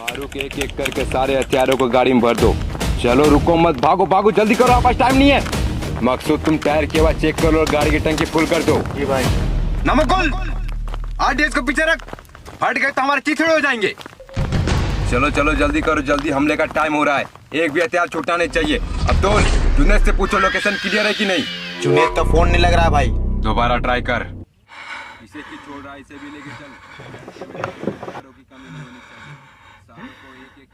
फारूक एक एक करके सारे हथियारों को गाड़ी में भर दो। चलो रुको मत, भागो भागो जल्दी करो, आपके पास टाइम नहीं है। मकसूद तुम टायर के बाद चेक करो और गाड़ी की टंकी फुल कर दो। जी भाई। नमकुल आरडीएक्स को पीछे रख, हट गए तो हमारे चिथड़े हो जाएंगे। चलो चलो जल्दी करो, जल्दी हमले का टाइम हो रहा है, एक भी हथियार छूटना नहीं चाहिए। अब्दुल जुनैद से पूछो लोकेशन क्लियर है कि नहीं। जुनैद का फोन नहीं लग रहा भाई। दोबारा ट्राई कर। इसे की छोड़ रहा है, इसे भी लेके चल। हथियारों की कमी नहीं होनी चाहिए, सारों को एक एक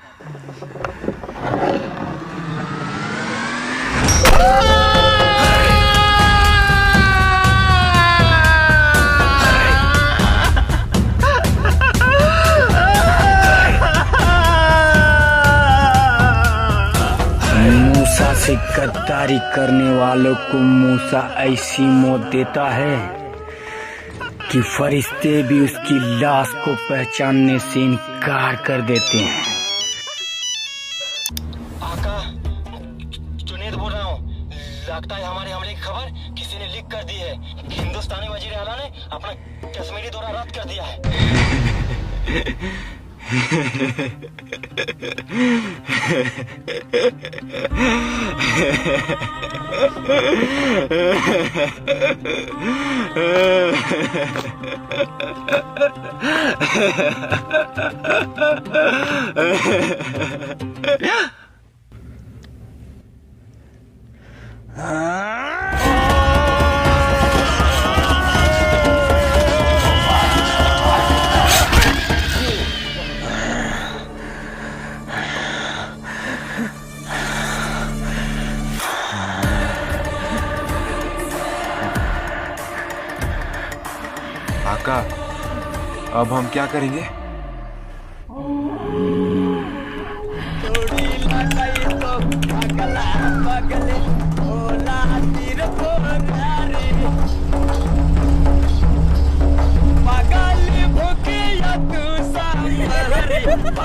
मूसा से गद्दारी करने वालों को मूसा ऐसी मौत देता है कि फरिश्ते भी उसकी लाश को पहचानने से इनकार कर देते हैं। आका, जुनैद बोल रहा हूँ। लगता है हमारे हमले की खबर किसी ने लीक कर दी है। हिंदुस्तानी वजीर आला ने अपना कश्मीरी दौरा रद्द कर दिया है। आका, अब हम क्या करेंगे?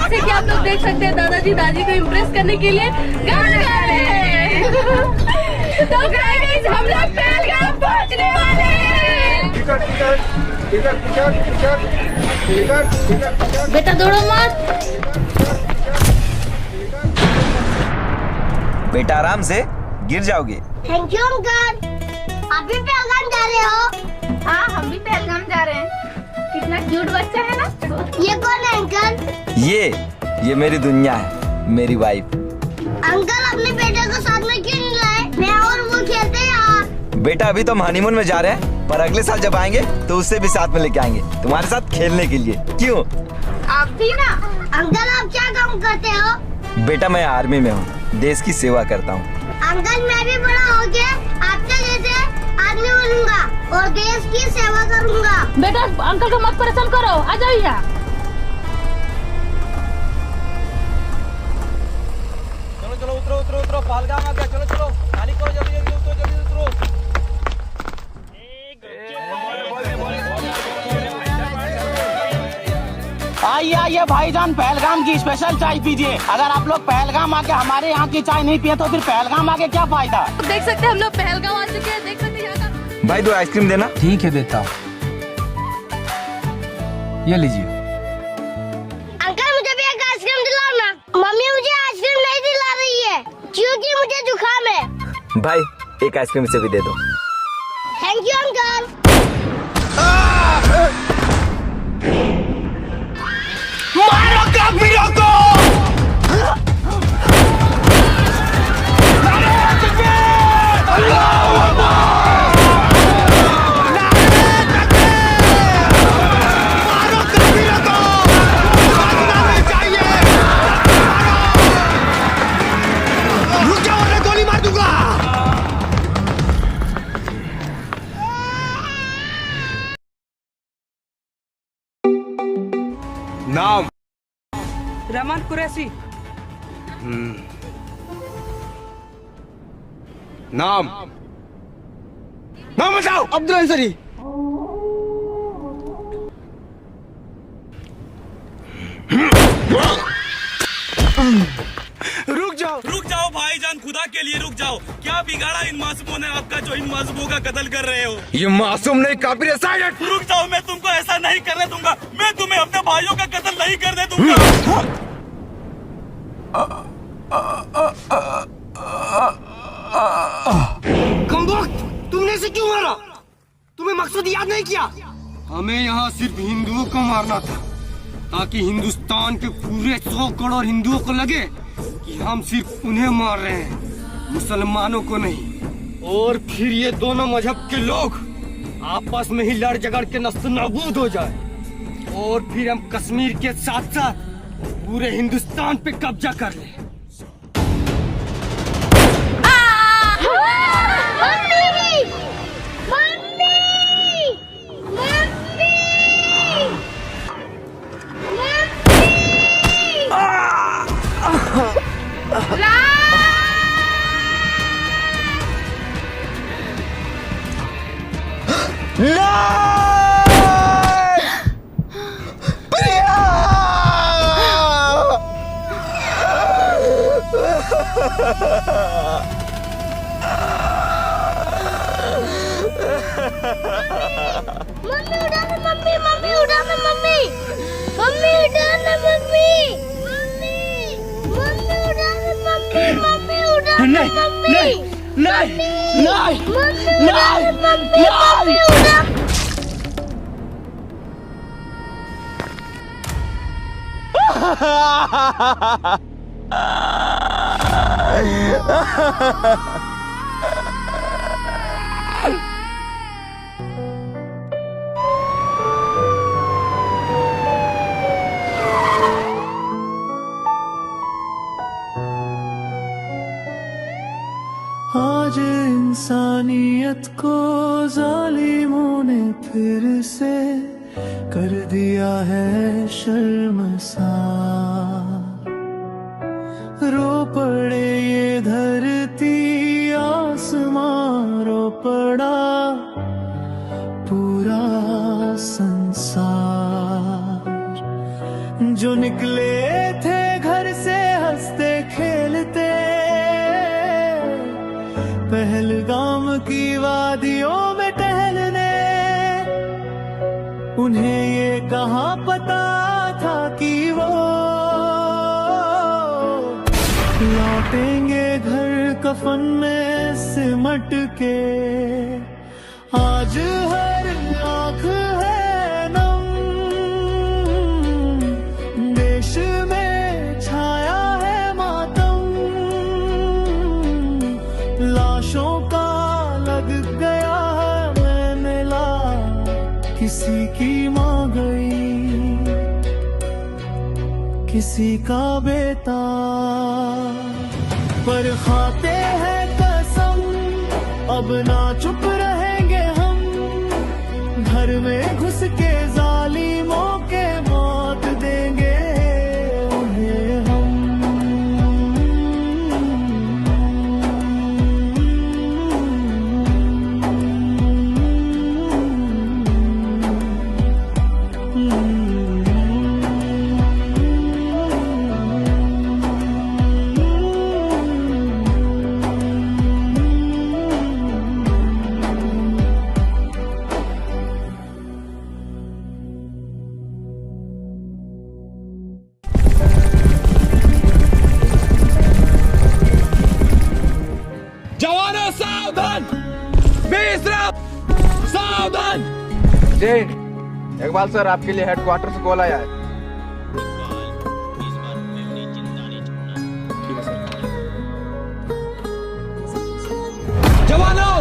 जैसे कि आप लोग देख सकते हैं, दादाजी दादी को इम्प्रेस करने के लिए गाना गा रहे हैं। तो गाइस, हम लोग पहलगाम पहुंचने वाले हैं। बेटा दौड़ो मत। बेटा आराम से, गिर जाओगे। Thank you uncle. आप भी पहलगाम जा रहे हो? हाँ, हम भी पहलगाम जा रहे हैं। कितना क्यूट बच्चा है ना। ये कौन है अंकल? ये मेरी दुनिया है, मेरी वाइफ। अंकल अपने बेटे को साथ में क्यों नहीं लाए? मैं और वो खेलते हैं यहाँ। बेटा अभी तो हम हनीमून में जा रहे हैं, पर अगले साल जब आएंगे तो उससे भी साथ में लेके आएंगे तुम्हारे साथ खेलने के लिए। क्यों? आप भी ना। अंकल आप क्या काम करते हो? बेटा मैं आर्मी में हूँ, देश की सेवा करता हूँ। अंकल मैं भी बड़ा हो के आपके जैसे आदमी बनूंगा और देश की सेवा करूंगा। बेटा अंकल को मत परेशान करो, आ जाओ यहाँ। चलो चलो उतरो उतरो उतरो, पहलगाम आ गया। चलो चलो, खाली करो, जल्दी जल्दी उतरो, जल्दी उतरो। आइए आइए भाईजान, पहलगाम की स्पेशल चाय पीजिए। अगर आप लोग पहलगाम आके हमारे यहाँ की चाय नहीं पिए तो फिर पहलगाम आके क्या फायदा। देख सकते हैं हम लोग पहलगाम आ चुके हैं। देख सकते हैं यहाँ का। भाई 2 आइसक्रीम देना। ठीक है देता हूँ, ये लीजिए। अंकल मुझे भी एक आइसक्रीम दिलाओ ना। मम्मी मुझे आइसक्रीम नहीं दिला रही है क्योंकि मुझे जुकाम है। भाई एक आइसक्रीम इसे भी दे दो। Thank you uncle. मारो काफिरों को। नाम रहमान कुरैशी। नाम नाम बताओ। अब्दुल अंसारी। रुक जाओ भाईजान, खुदा के लिए रुक जाओ। क्या बिगाड़ा इन मासूमों ने आपका जो इन मासूमों का कत्ल कर रहे हो? ये मासूम नहीं, काफिर है। साइलेंट। रुक जाओ, मैं तुमको ऐसा नहीं करने दूंगा। मैं तुम्हें अपने भाइयों का कत्ल नहीं करने दूंगा। कमबख्त, तुमने इसे क्यों मारा? तुम्हें मकसद याद नहीं किया? हमें यहाँ सिर्फ हिंदुओं को मारना था, ताकि हिंदुस्तान के पूरे 100 करोड़ हिंदुओं को लगे कि हम सिर्फ उन्हें मार रहे हैं, मुसलमानों को नहीं। और फिर ये दोनों मजहब के लोग आपस में ही लड़ झगड़ के नस्ल नाबूद हो जाए, और फिर हम कश्मीर के साथ साथ पूरे हिंदुस्तान पे कब्जा कर ले। मम्मी उठाना, मम्मी मम्मी उठाना, मम्मी मम्मी उठाना, मम्मी मम्मी मम्मी उठाना, मम्मी मम्मी उठाना, मम्मी नहीं नहीं नहीं मम्मी मम्मी उठाना। आज इंसानियत को जालिमों ने फिर से कर दिया है शर्मसार। रो पड़े ये धरती आसमां, रो पड़ा पूरा संसार। जो निकले थे घर से हंसते खेलते, पहलगाम की वादियों में टहलने, उन्हें ये कहाँ पता था कि वो लौटेंगे घर कफन में सिमट के। आज हर आँख है नम, देश में छाया है मातम। लाशों का लग गया है मैंने किसी की माँ गई, किसी का बेटा। पर खाते हैं कसम, अब ना चुप रहेंगे हम। घर में घुस के जालिमों के मौत देंगे उन्हें हम। जवानों सावधान, सावधान। जी इकबाल सर, आपके लिए हेडक्वार्टर से कॉल आया है। ठीक है सर। जवानों,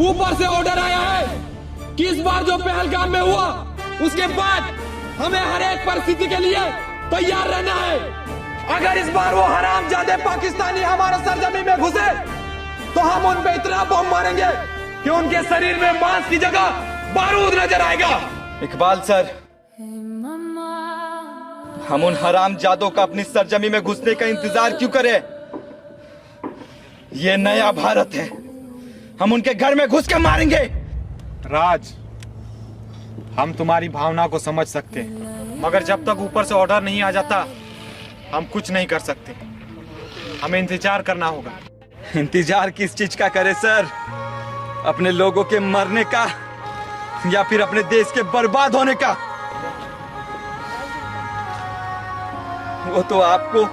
ऊपर से ऑर्डर आया है कि इस बार जो पहलगाम में हुआ, उसके बाद हमें हर एक परिस्थिति के लिए तैयार रहना है। अगर इस बार वो हरामजादे पाकिस्तानी हमारे सरजमी में घुसे, तो हम उन पे इतना बम मारेंगे कि उनके शरीर में मांस की जगह बारूद नजर आएगा। इकबाल सर, हम उन हरामजादों का अपनी सरजमी में घुसने का इंतजार क्यों करें? ये नया भारत है, हम उनके घर में घुस के मारेंगे। राज, हम तुम्हारी भावना को समझ सकते हैं, मगर जब तक ऊपर से ऑर्डर नहीं आ जाता हम कुछ नहीं कर सकते। हमें इंतजार करना होगा। इंतजार किस चीज का करे सर? अपने लोगों के मरने का या फिर अपने देश के बर्बाद होने का? वो तो आपको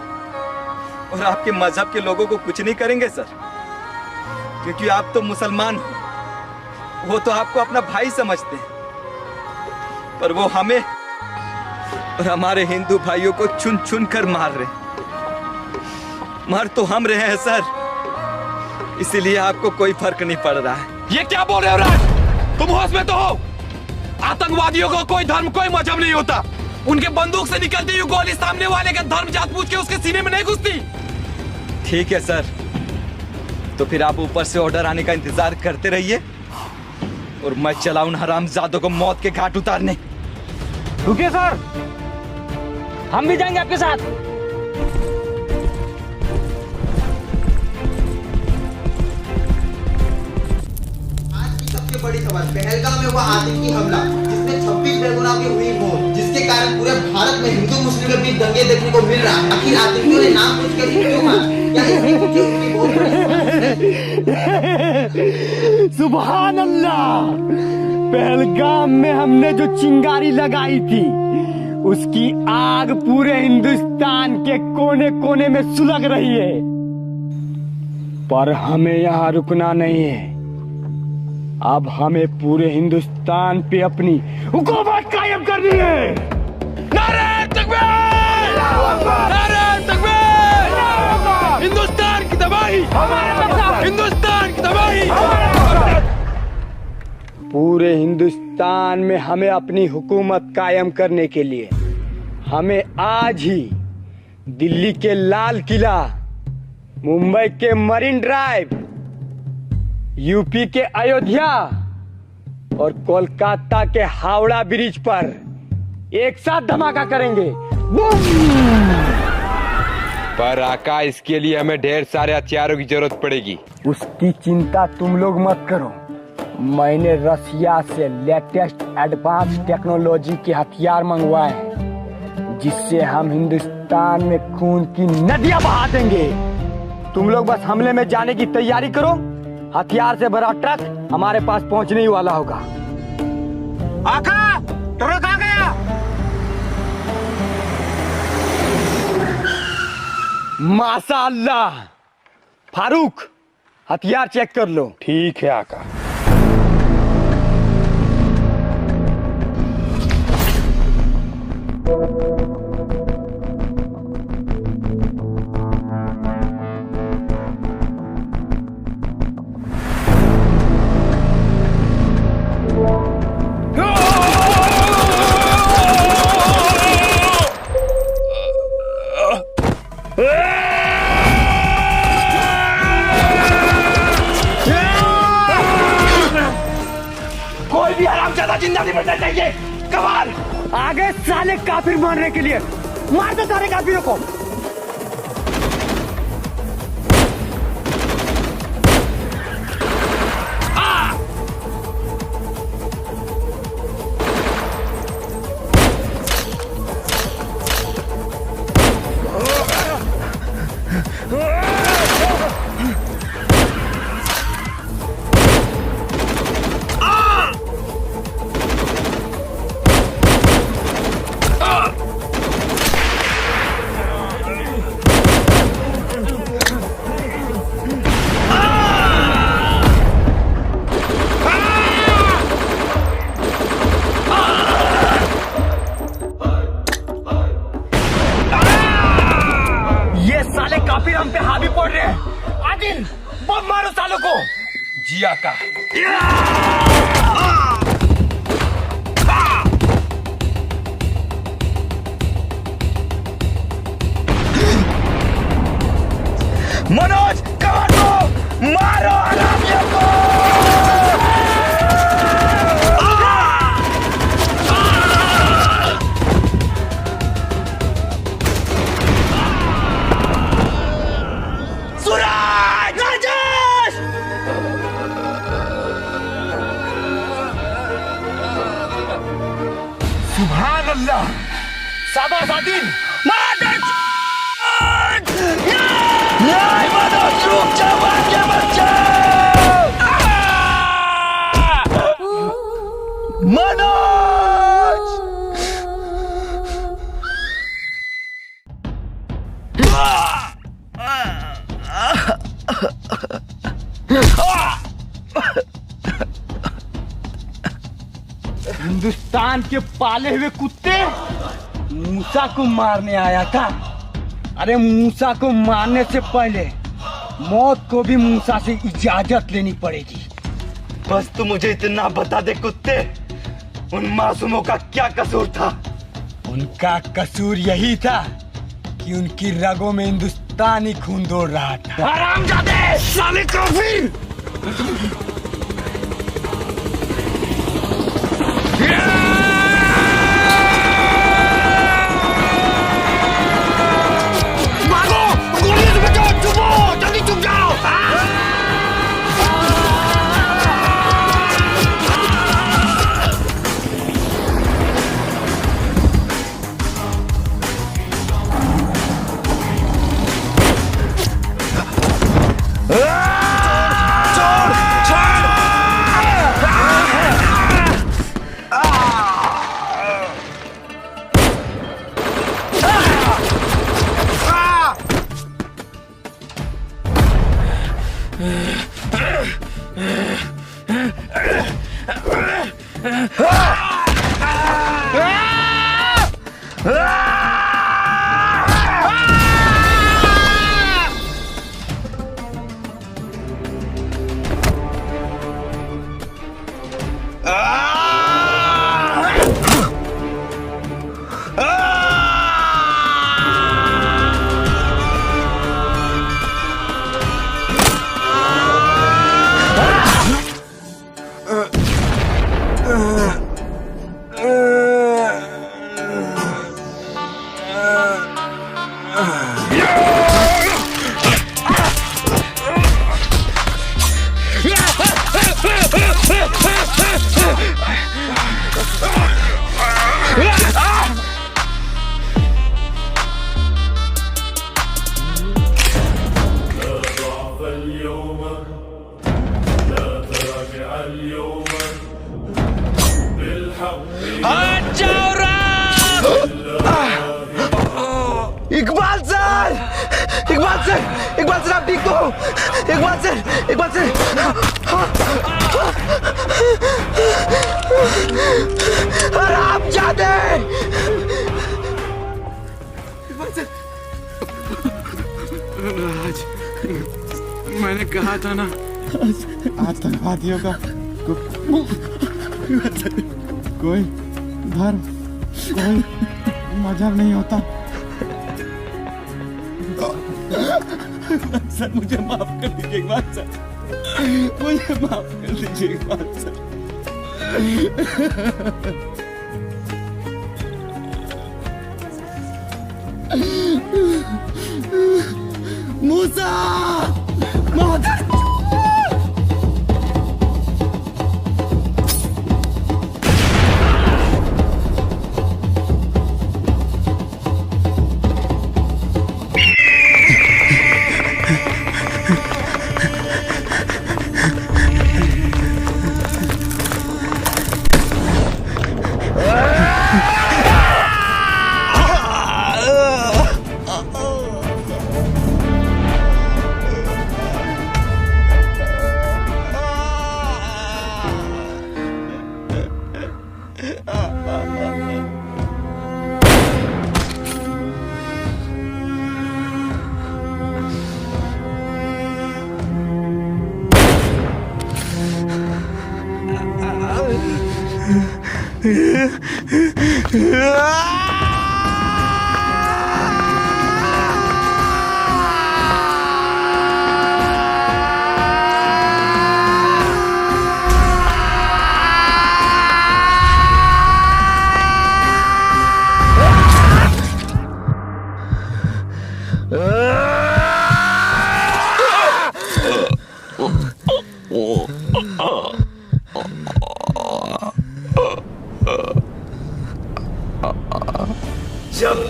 और आपके मजहब के लोगों को कुछ नहीं करेंगे सर, क्योंकि आप तो मुसलमान हो, वो तो आपको अपना भाई समझते हैं, पर वो हमें और हमारे हिंदू भाइयों को चुन चुन कर मार रहे। मार तो हम रहे हैं सर, इसीलिए आपको कोई फर्क नहीं पड़ रहा है। ये क्या बोल रहे हो राज? तुम होश में तो हो? आतंकवादियों को कोई धर्म कोई मजहब नहीं होता। उनके बंदूक से निकलती हुई गोली सामने वाले का धर्म जात पूछ के उसके सीने में नहीं घुसती। ठीक है सर, तो फिर आप ऊपर से ऑर्डर आने का इंतजार करते रहिए और मैं चलाऊं उन हरामजादों को मौत के घाट उतारने। रुकिए सर, हम भी जाएंगे आपके साथ। सबसे बड़ी खबर, पहलगाम में हुआ आतंकी हमला जिसमें 26 बेगुनाह की हुई मौत, जिसके कारण पूरे भारत में हिंदू मुस्लिम के बीच दंगे देखने को मिल रहा है। आखिर आतंकियों ने नाम पूछ कर क्यों मारा? क्या इसमें कुछ उनकी बहुत बड़ी सुभान अल्लाह, पहलगाम में हमने जो चिंगारी लगाई थी उसकी आग पूरे हिंदुस्तान के कोने कोने में सुलग रही है, पर हमें यहाँ रुकना नहीं है। अब हमें पूरे हिंदुस्तान पे अपनी हुकूमत कायम करनी है। नारे तकबीर! नारे तकबीर! हिंदुस्तान की तबाही! हिंदुस्तान की तबाही! पूरे हिंदुस्तान में हमें अपनी हुकूमत कायम करने के लिए हमें आज ही दिल्ली के लाल किला, मुंबई के मरीन ड्राइव, यूपी के अयोध्या और कोलकाता के हावड़ा ब्रिज पर एक साथ धमाका करेंगे। बूम! पर आका, इसके लिए हमें ढेर सारे हथियारों की जरूरत पड़ेगी। उसकी चिंता तुम लोग मत करो, मैंने रसिया से लेटेस्ट एडवांस टेक्नोलॉजी के हथियार मंगवाए हैं, जिससे हम हिंदुस्तान में खून की नदियां बहा देंगे। तुम लोग बस हमले में जाने की तैयारी करो, हथियार से भरा ट्रक हमारे पास पहुंचने ही वाला होगा। आका, ट्रक आ गया। माशाअल्लाह। फारूक, हथियार चेक कर लो। ठीक है आका। कोई भी हरामजादा जिंदा नहीं बनना चाहिए। कमाल, आगे साले काफिर मारने के लिए मार दो सारे काफिरों को। हम पे हावी पड़ रहे हैं। आदिल, बम मारो सालों को। जी आका। मनोज, कमांडो, मारो हरामियों को। सूरज, राजेश, सुभान अल्लाह। शाबाश आदिल। मनोज, हिंदुस्तान के पाले हुए कुत्ते मूसा को मारने आया था। अरे मूसा को मारने से पहले मौत को भी मूसा से इजाजत लेनी पड़ेगी। बस तू मुझे इतना बता दे कुत्ते, उन मासूमों का क्या कसूर था? उनका कसूर यही था कि उनकी रगों में हिंदुस्तानी खून दौड़ रहा था। हरामजादे, साले काफिर! भागो, गोलियों से बचो, चुपो, जल्दी चुप जाओ। इकबाल सर आप ठीक तो हो? इकबाल सर हरामजादे! इकबाल सर, राज, मैंने कहा था ना आतंकवादियों का कोई धर्म, कोई मजहब नहीं होता। सर मुझे माफ कर दीजिए इकबाल सर, मुझे माफ कर दीजिए इकबाल सर। मूसा!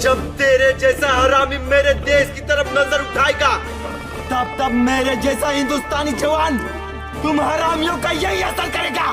जब तेरे जैसा हरामी मेरे देश की तरफ नजर उठाएगा, तब मेरे जैसा हिंदुस्तानी जवान तुम हरामियों का यही असर करेगा।